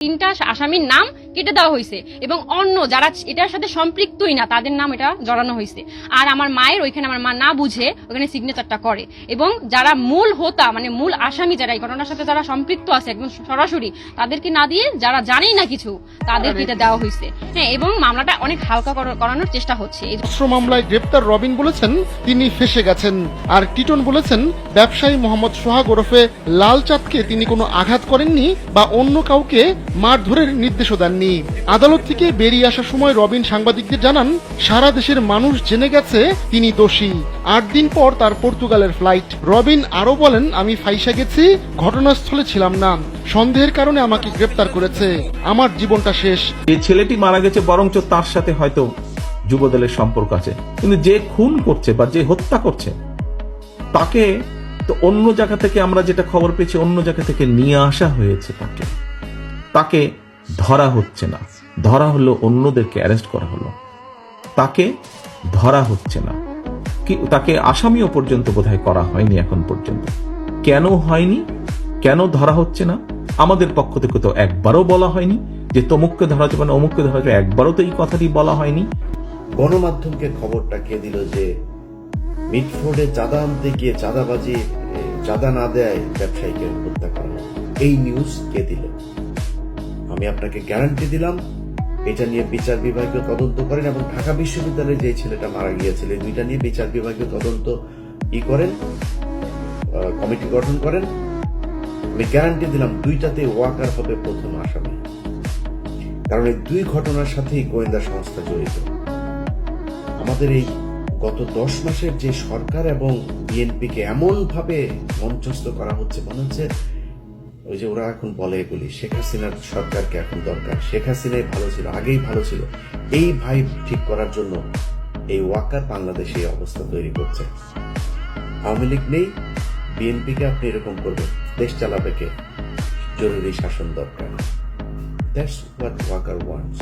তিনটা আসামির নাম কেটে দেওয়া হয়েছে এবং অন্য যারা এটার সাথে সম্পৃক্তই না তাদের নাম এটা জড়ানো হয়েছে। আর আমার মায়ের ওইখানে আমার মা না বুঝে ওখানে সিগনেচারটা করে এবং যারা মূল হোতা মানে মূল আসামি যারা এই ঘটনার সাথে যারা সম্পৃক্ত আছে একদম সরাসরি তাদেরকে না দিয়ে যারা জানেই না কিছু তাদেরকে এটা দেওয়া হয়েছে। হ্যাঁ, এবং মামলাটা অনেক হালকা করানোর চেষ্টা হচ্ছে। অস্ত্র মামলায় গ্রেপ্তার রবিন বলেছেন তিনি ফেঁসে গেছেন, আর টিটন বলেছেন ব্যবসায়ী মোহাম্মদ সোহাগ ওরফে লাল চাঁদকে তিনি কোনো আঘাত করেননি বা অন্য কাউকে মারধরের নির্দেশও দেননি। আদালত থেকে বেরিয়ে আসার সময় রবিন সাংবাদিকদের জানান সারা দেশের মানুষ জেনে গেছে তিনি দোষী। ৮ দিন পর তার পর্তুগালের ফ্লাইট। রবিন আরো বলেন, আমি ফাইসা গেছি, ঘটনাস্থলে ছিলাম না, সন্দেহের কারণে আমাকে গ্রেপ্তার করেছে, আমার জীবনটা শেষ। যে ছেলেটি মারা গেছে বরঞ্চ তার সাথে হয়তো যুবদলের সম্পর্ক আছে, কিন্তু যে খুন করছে বা যে হত্যা করছে তাকে তো অন্য জায়গা থেকে আমরা যেটা খবর পেয়েছি অন্য জায়গা থেকে নিয়ে আসা হয়েছে, তাকে ধরা হচ্ছে না, ধরা হলো অন্যদেরকে অ্যারেস্ট করা হলো, তাকে ধরা হচ্ছে না, কি তাকে আসামিও পর্যন্ত বোধহয় করা হয়নি এখন পর্যন্ত। কেন হয়নি, কেন ধরা হচ্ছে না? আমাদের পক্ষ থেকে তো একবারও বলা হয়নি যে তমুককে ধরা যাবে না অমুককে ধরা যাবে, একবারও তো এই কথাটি বলা হয়নি। গণমাধ্যমকে খবরটা কে দিল যে মিটফোর্ডে চাঁদা আনতে গিয়ে চাঁদাবাজি, চাঁদা না দেয় ব্যবসায়ীকে হত্যা করা হয়? এই নিউজ কে দিল? আমি আপনাকে গ্যারান্টি দিলাম এটা নিয়ে বিচার বিভাগীয় তদন্ত করেন এবং ঢাকা বিশ্ববিদ্যালয়ে যে ছেলেটা মারা গিয়েছিল এই দুইটা নিয়ে বিচার বিভাগীয় তদন্ত করেন, কমিটি গঠন করেন। আমি গ্যারান্টি দিলাম দুইটাতে ওয়াকার হবে প্রথম আসামি, কারণ এই দুই ঘটনার সাথেই গোয়েন্দা সংস্থা জড়িত। আমাদের এই গত 10 মাসের যে সরকার এবং বিএনপিকে এমন ভাবে মঞ্চস্থ করা হচ্ছে, মনে হচ্ছে ওই যে ওরা এখন বলে এগুলি শেখ হাসিনার সরকারকে এখন দরকার, শেখ হাসিনাই ভালো ছিল, আগেই ভালো ছিল, এই ভাইব ঠিক করার জন্য এই ওয়াকার বাংলাদেশে এই অবস্থা তৈরি করছে। আওয়ামী লীগ নেই, বিএনপিকে আপনি এরকম করবেন, দেশ চালাবে কে? জরুরি শাসন দরকার। That's what Walker wants.